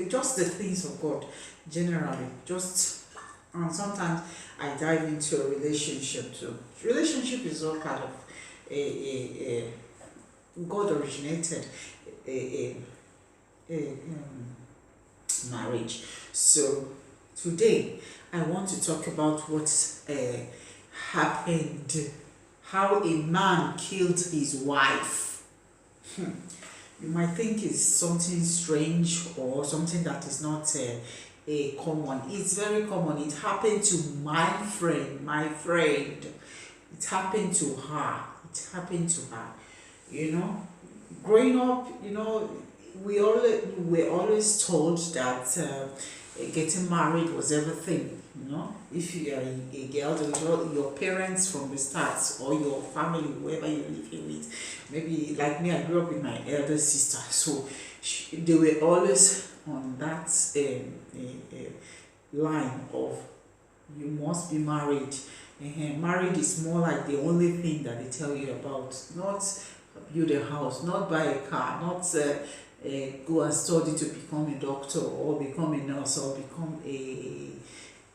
just the things of God generally. Just sometimes I dive into a relationship too. Relationship is all part of a God originated a, marriage. So today I want to talk about what happened, how a man killed his wife. You might think it's something strange or something that is not a common. It's very common. It happened to my friend. It happened to her. It happened to her. You know, growing up, we're always told that getting married was everything. If you are a girl, your parents from the start, or your family, whoever you're living with, maybe like me, I grew up with my elder sister, so they were always on that line of you must be married. Married is more like the only thing that they tell you about, not build a house, not buy a car, not go and study to become a doctor or become a nurse or become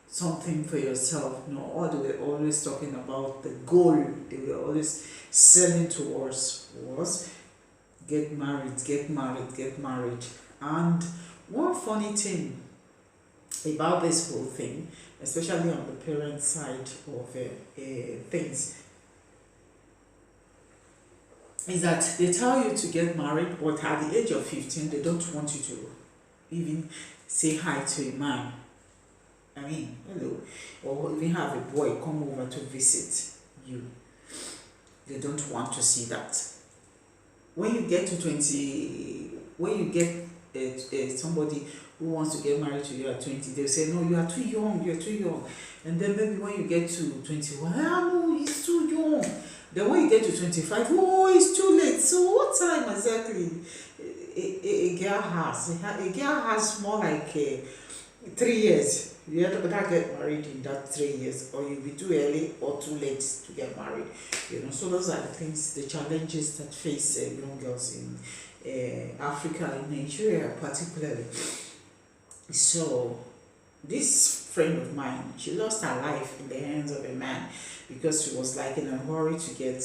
something for yourself. No, all they were always talking about, the goal they were always selling towards was get married, get married, get married. And one funny thing about this whole thing, especially on the parent side of things, is that they tell you to get married, but at the age of 15, they don't want you to even say hi to a man. I mean, hello. Or even have a boy come over to visit you. They don't want to see that. When you get to 20, when you get somebody who wants to get married to you at 20, they'll say, no, you are too young, you're too young. And then maybe when you get to 21, no, he's too young. Then when you get to 25, oh, it's too late. So what time exactly a girl has? A girl has more like 3 years. You have to get married in that 3 years, or you'll be too early or too late to get married. So those are the things, the challenges that face young girls in Africa, in Nigeria particularly. So this friend of mine, she lost her life in the hands of a man because she was like in a hurry to get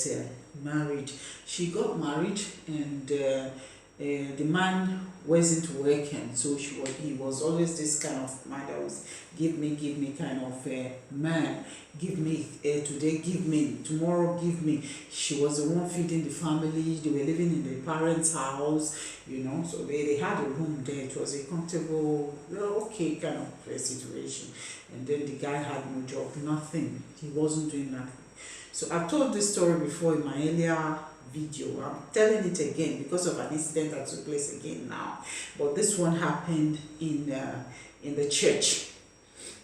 married. She got married, and the man wasn't working, so he was always this kind of man that was give me kind of man. Give me today, give me tomorrow, give me. She was the one feeding the family. They were living in the parents' house, so they had a room there. It was a comfortable, okay kind of situation. And then the guy had no job, nothing. He wasn't doing nothing. So I've told this story before in my earlier video. I'm telling it again because of an incident that took place again now. But this one happened in the church.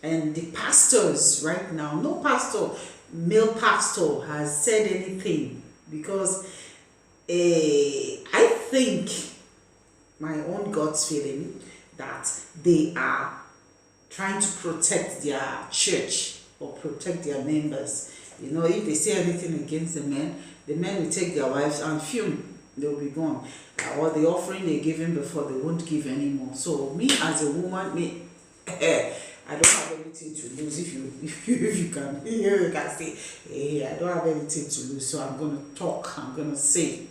And the pastors right now, no pastor, male pastor has said anything, because I think, my own God's feeling, that they are trying to protect their church or protect their members. If they say anything against the men will take their wives and they'll be gone. Or the offering they given before, they won't give anymore. So me as a woman, I don't have anything to lose. If you can say, hey, I don't have anything to lose, so I'm going to talk. I'm going to say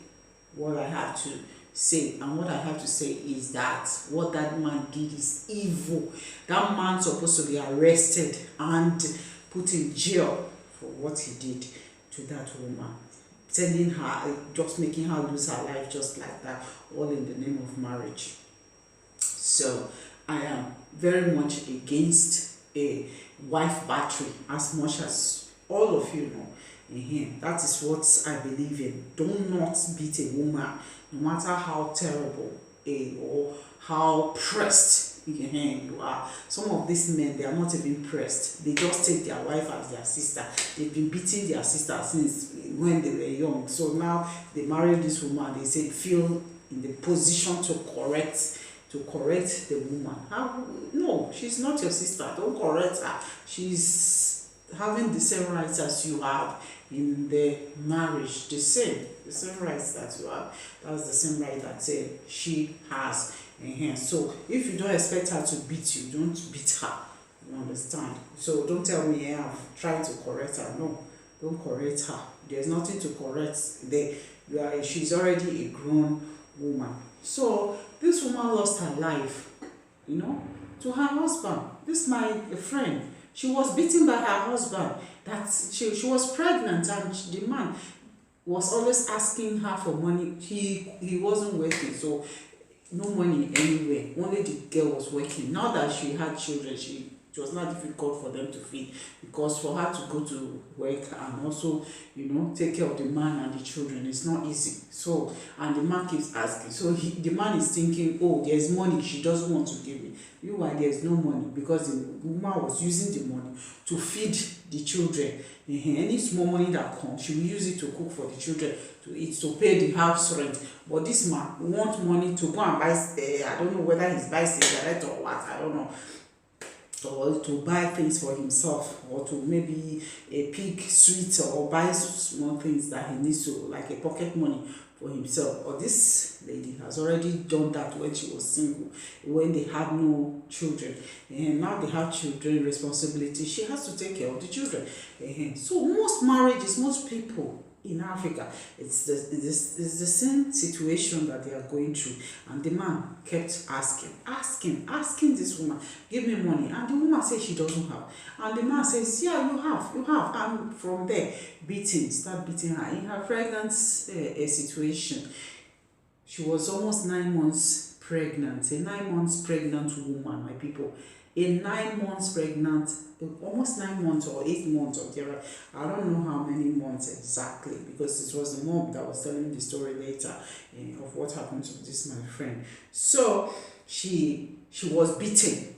what I have to say. And what I have to say is that what that man did is evil. That man's supposed to be arrested and put in jail for what he did to that woman. Sending her, just making her lose her life just like that, all in the name of marriage. So I am very much against a wife battery, as much as all of you know. That is what I believe in. Do not beat a woman, no matter how terrible or how pressed you are. Some of these men, they are not even pressed. They just take their wife as their sister. They've been beating their sister since when they were young. So now they married this woman. They say feel in the position to correct the woman. No, she's not your sister. Don't correct her. She's having the same rights as you have in the marriage. The same rights that you have. That's the same right that she has So if you don't expect her to beat you, don't beat her. You understand? So don't tell me, yeah, I've tried to correct her. No, don't correct her. There's nothing to correct there. She's already a grown woman. So this woman lost her life, to her husband. This my friend. She was beaten by her husband. That she was pregnant, and the man was always asking her for money. He wasn't working, so no money anywhere. Only the girl was working. Now that she had children, it was not difficult for them to feed, because for her to go to work and also take care of the man and the children, it's not easy. So, and the man keeps asking, so the man is thinking, oh, there's money, she doesn't want to give me. Why there's no money? Because the woman was using the money to feed the children. Any small money that comes, she will use it to cook for the children, to eat, to pay the house rent. But this man wants money to go and buy, I don't know whether he's buying cigarette or what, I don't know, or to buy things for himself, or to maybe a pig sweet, or buy small things that he needs to, like a pocket money for himself. Or this lady has already done that when she was single, when they had no children, and now they have children responsibility. She has to take care of the children. So most marriages, most people in Africa, it's the same situation that they are going through. And the man kept asking this woman, give me money. And the woman says she doesn't have. And the man says, yeah, you have. And from there, start beating her in her pregnant situation. She was almost 9 months pregnant. A 9 months pregnant woman, my people. A 9 months pregnant, almost 9 months or 8 months or there. I don't know how many months exactly, because it was the mom that was telling the story later of what happened to this my friend. So she was beaten.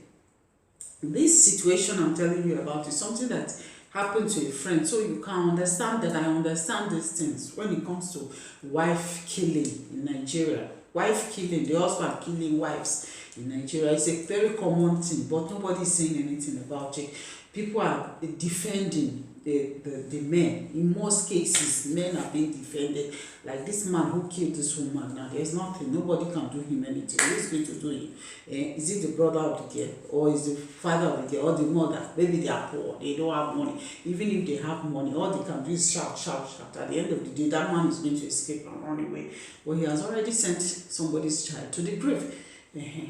This situation I'm telling you about is something that happened to a friend, so you can understand that I understand these things when it comes to wife killing in Nigeria. Wife killing, the husband killing wives in Nigeria is a very common thing, but nobody is saying anything about it. People are defending the men. In most cases, men are being defended. Like this man who killed this woman, now there's nothing, nobody can do him anything. Who is going to do him? Is it the brother of the girl, or is the father of the girl, or the mother? Maybe they are poor, they don't have money. Even if they have money, all they can do is shout. At the end of the day, that man is going to escape and run away. But he has already sent somebody's child to the grave.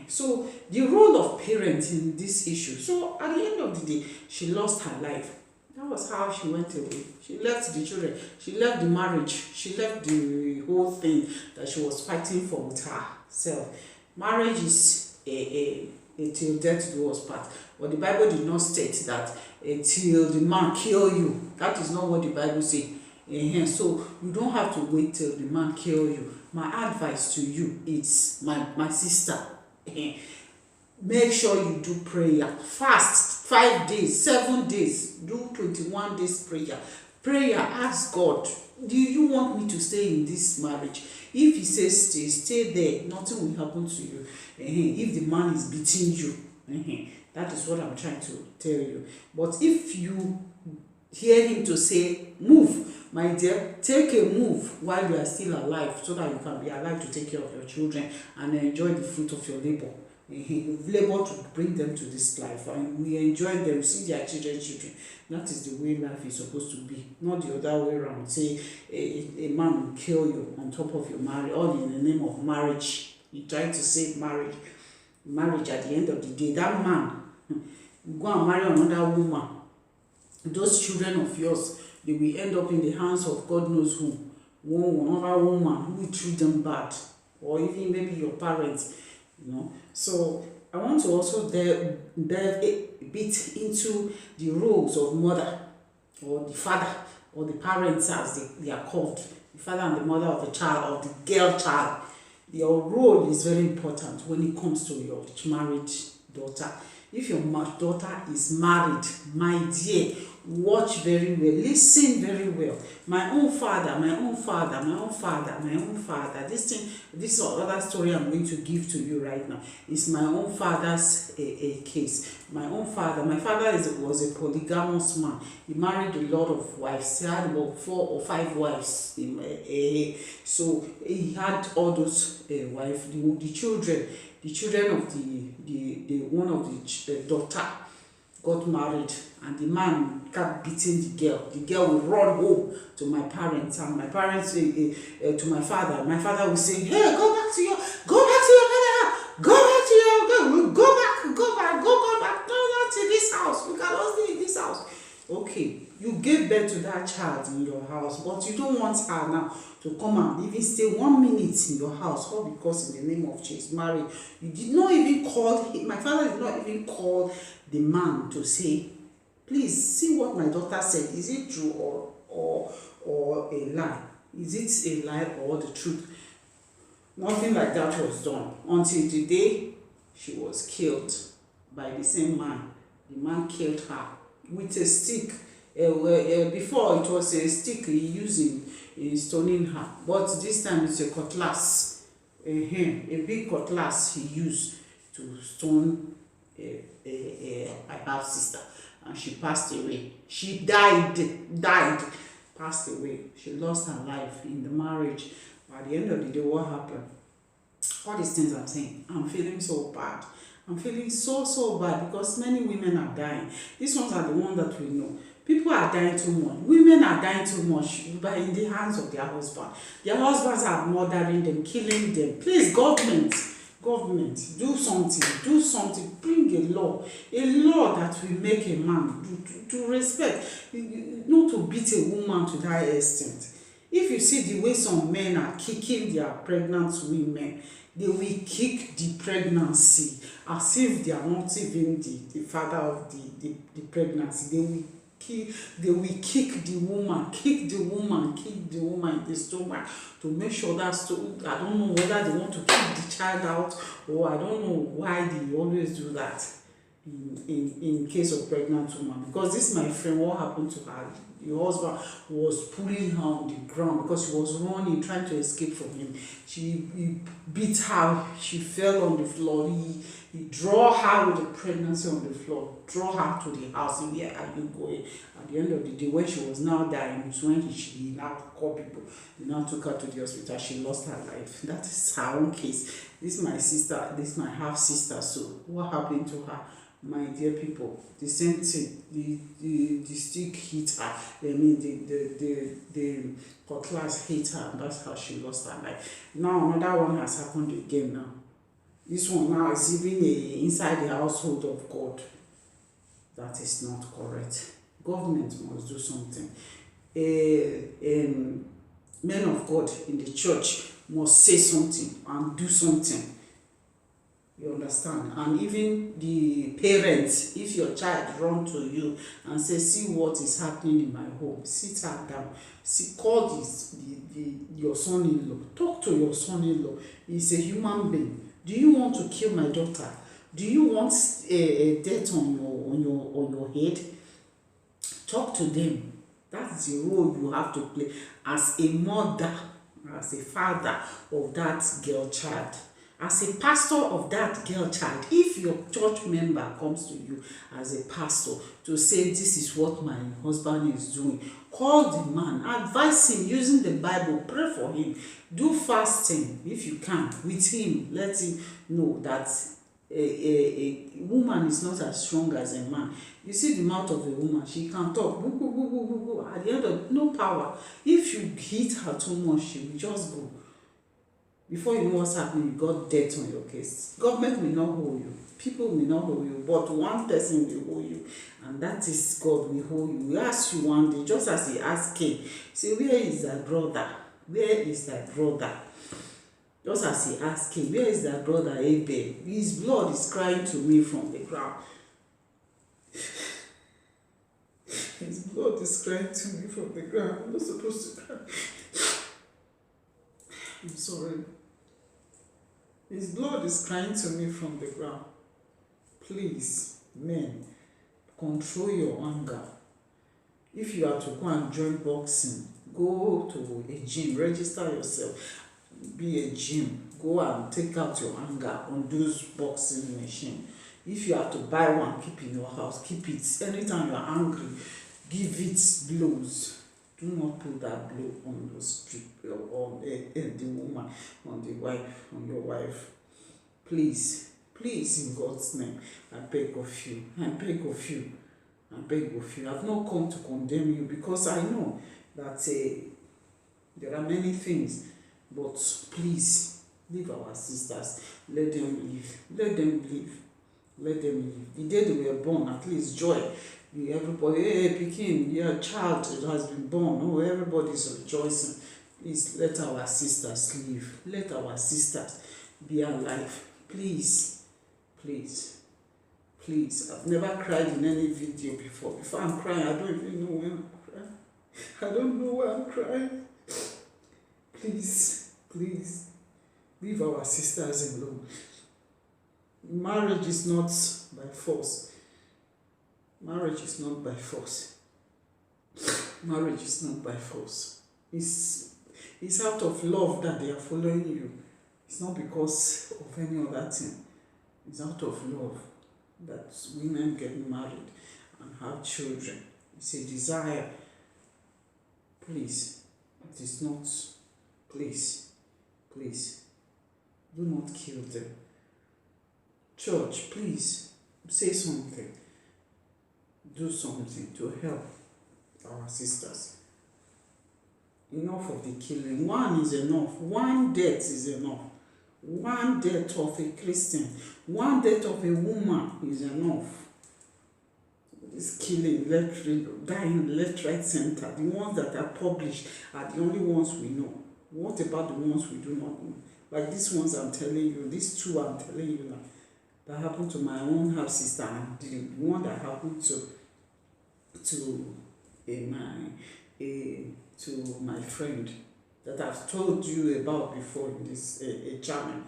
So the role of parents in this issue. So at the end of the day, she lost her life. That was how she went away. She left the children. She left the marriage. She left the whole thing that she was fighting for with herself. Marriage is a till death do us part. But the Bible did not state that till the man kill you. That is not what the Bible says. So you don't have to wait till the man kill you. My advice to you is, my sister, make sure you do prayer. Fast 5 days, 7 days, do 21 days prayer. Ask God, do you want me to stay in this marriage? If he says stay there, nothing will happen to you. If the man is beating you, that is what I'm trying to tell you. But if you hear him to say move, my dear, take a move while you are still alive, so that you can be alive to take care of your children and enjoy the fruit of your labor. Labor to bring them to this life, and we enjoy them, see their children. That is the way life is supposed to be, not the other way around. Say a man will kill you on top of your marriage, all in the name of marriage. You try to save marriage. At the end of the day, that man will go and marry another woman. Those children of yours, they will end up in the hands of God knows who. Another woman who will treat them bad, or even maybe your parents. So I want to also delve a bit into the roles of mother, or the father, or the parents as they are called, the father and the mother of the child, of the girl child. Your role is very important when it comes to your married daughter. If your daughter is married, my dear, watch very well, listen very well. My own father. This other story I'm going to give to you right now is my own father's case. My father was a polygamous man. He married a lot of wives. He had about 4 or 5 wives. So he had all those wives. The children, the children of the one of the daughter got married, and the man kept beating the girl. The girl will run home to my parents, and my parents to my father. My father will say, "Hey, go back to your father. Go back to your go back. No, not to this house. We cannot stay in this house." Okay, you gave birth to that child in your house, but you don't want her now to come and even stay 1 minute in your house, all because in the name of Jesus married. You did not even call him. My father did not even call the man to say, "Please see what my daughter said. Is it true or a lie? Is it a lie or the truth?" Nothing like that was done until the day she was killed by the same man. The man killed her with a stick. Before it was a stick he used in stoning her, but this time it's a cutlass. A big cutlass he used to stone my half sister, and she passed away. She died, passed away. She lost her life in the marriage. At the end of the day, what happened? All these things I'm saying, I'm feeling so bad. I'm feeling so bad because many women are dying. These ones are the ones that we know. People are dying too much. Women are dying too much by in the hands of their husband. Their husbands are murdering them, killing them. Please, government, do something. Bring a law that will make a man to respect, not to beat a woman to that extent. If you see the way some men are kicking their pregnant women, they will kick the pregnancy as if they are not even the father of the pregnancy. They will kick the woman in the stomach to make sure that I don't know whether they want to kick the child out, or I don't know why they always do that in case of pregnant woman. Because this my friend, what happened to her? The husband was pulling her on the ground because she was running, trying to escape from him. He beat her. She fell on the floor. He draw her with the pregnancy on the floor, draw her to the house. And where are you going? At the end of the day, when she was now dying, it's when he now called people. He now took her to the hospital. She lost her life. That is her own case. This is my sister. This is my half sister. So what happened to her? My dear people, the same thing. The stick hit her. I mean, the cutlass hit her, and that's how she lost her life. Now another one has happened again. Now this one now is even inside the household of God. That is not correct. Government must do something. Men of God in the church must say something and do something. You understand? And even the parents, if your child run to you and say, "See what is happening in my home," sit her down. Call your son-in-law. Talk to your son-in-law. He's a human being. Do you want to kill my daughter? Do you want a death on your head? Talk to them. That's the role you have to play as a mother, as a father of that girl child. As a pastor of that girl child, if your church member comes to you as a pastor to say, "This is what my husband is doing," call the man, advise him using the Bible, pray for him, do fasting if you can with him. Let him know that a woman is not as strong as a man. You see the mouth of a woman, she can talk, boo, boo, boo, boo, boo, boo. At the end of no power. If you hit her too much, she will just go. Before you know what's happening, you got debt on your case. Government will not hold you. People will not hold you. But one person will hold you. And that is God will hold you. He ask you one day, just as he asked Cain, say, "Where is thy brother? Where is thy brother?" Just as he asked Cain, "Where is thy brother Abel? His blood is crying to me from the ground." His blood is crying to me from the ground. I'm not supposed to cry. I'm sorry. His blood is crying to me from the ground. Please, men, control your anger. If you are to go and join boxing, go to a gym, register yourself, be a gym, go and take out your anger on those boxing machine. If you have to buy one, keep in your house, keep it. Anytime you are angry, give it blows. Do not put that blow on the woman, on the wife, on your wife. Please, please, in God's name, I beg of you, I beg of you, I beg of you. I've not come to condemn you because I know that there are many things, but please, leave our sisters. Let them live. Let them live. Let them live. The day they were born, at least joy. Everybody, hey, Pekin, your child has been born. Oh, everybody's rejoicing. Please, let our sisters live. Let our sisters be alive. Please, please, please. I've never cried in any video before. Before I'm crying, I don't even know when I'm crying. I don't know why I'm crying. Please, please, leave our sisters alone. Marriage is not by force. Marriage is not by force. Marriage is not by force. It's out of love that they are following you. It's not because of any other thing. It's out of love that women get married and have children. It's a desire. Please, it is not. Please, please, do not kill them. Church, please, say something. Do something to help our sisters. Enough of the killing. One is enough. One death is enough. One death of a Christian, one death of a woman is enough. This killing, dying, left, right, center, the ones that are published are the only ones we know. What about the ones we do not know? Like these ones I'm telling you, these two I'm telling you now, that happened to my own half sister, and the one that happened to my friend that I've told you about before in this channel.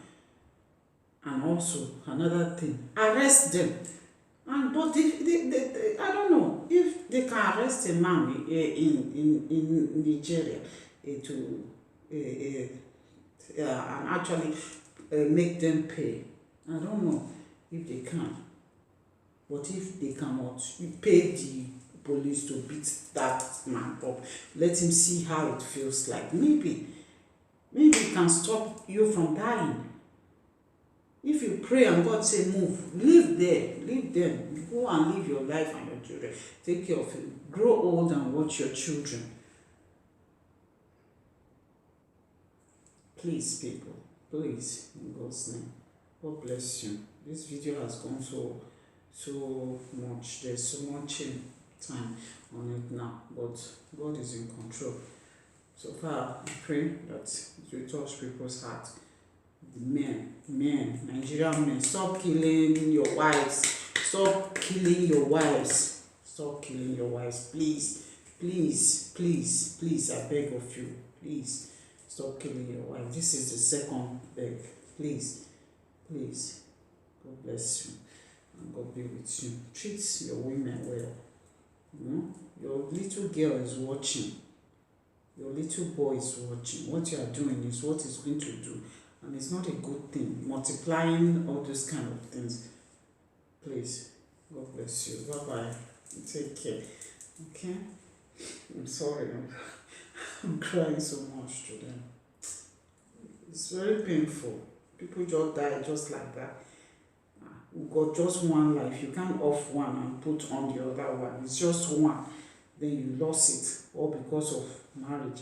And also another thing, arrest them. And but they, I don't know if they can arrest a man in Nigeria and actually make them pay. I don't know if they can. But if they cannot, you pay the police to beat that man up. Let him see how it feels like. Maybe it can stop you from dying. If you pray and God say move, live there, leave them. Go and live your life and your children. Take care of it. Grow old and watch your children. Please, people, please, in God's name. God bless you. This video has gone so much. There's so much time on it now, but God is in control. So far, I pray that it will touch people's heart. The men, Nigerian men, stop killing your wives. Stop killing your wives. Stop killing your wives. Please, please, please, please, I beg of you. Please, stop killing your wife. This is the second beg. Please, please. God bless you. And God be with you. Treat your women well. Your little girl is watching. Your little boy is watching. What you are doing is what he's going to do. And it's not a good thing. Multiplying all those kind of things. Please. God bless you. Bye-bye. Take care. Okay? I'm sorry. I'm crying so much today. It's very painful. People just die just like that. We've got just one life. You can't off one and put on the other one. It's just one. Then you lost it. All because of marriage.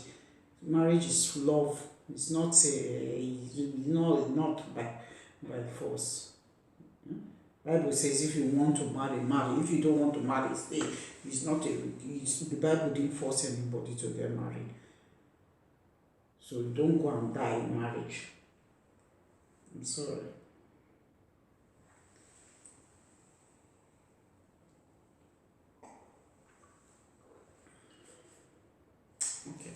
Marriage is love. It's not not by force. Bible says if you want to marry, marry. If you don't want to marry, stay. The Bible didn't force anybody to get married. So don't go and die in marriage. I'm sorry. Okay.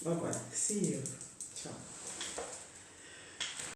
Bye-bye. See you. Ciao.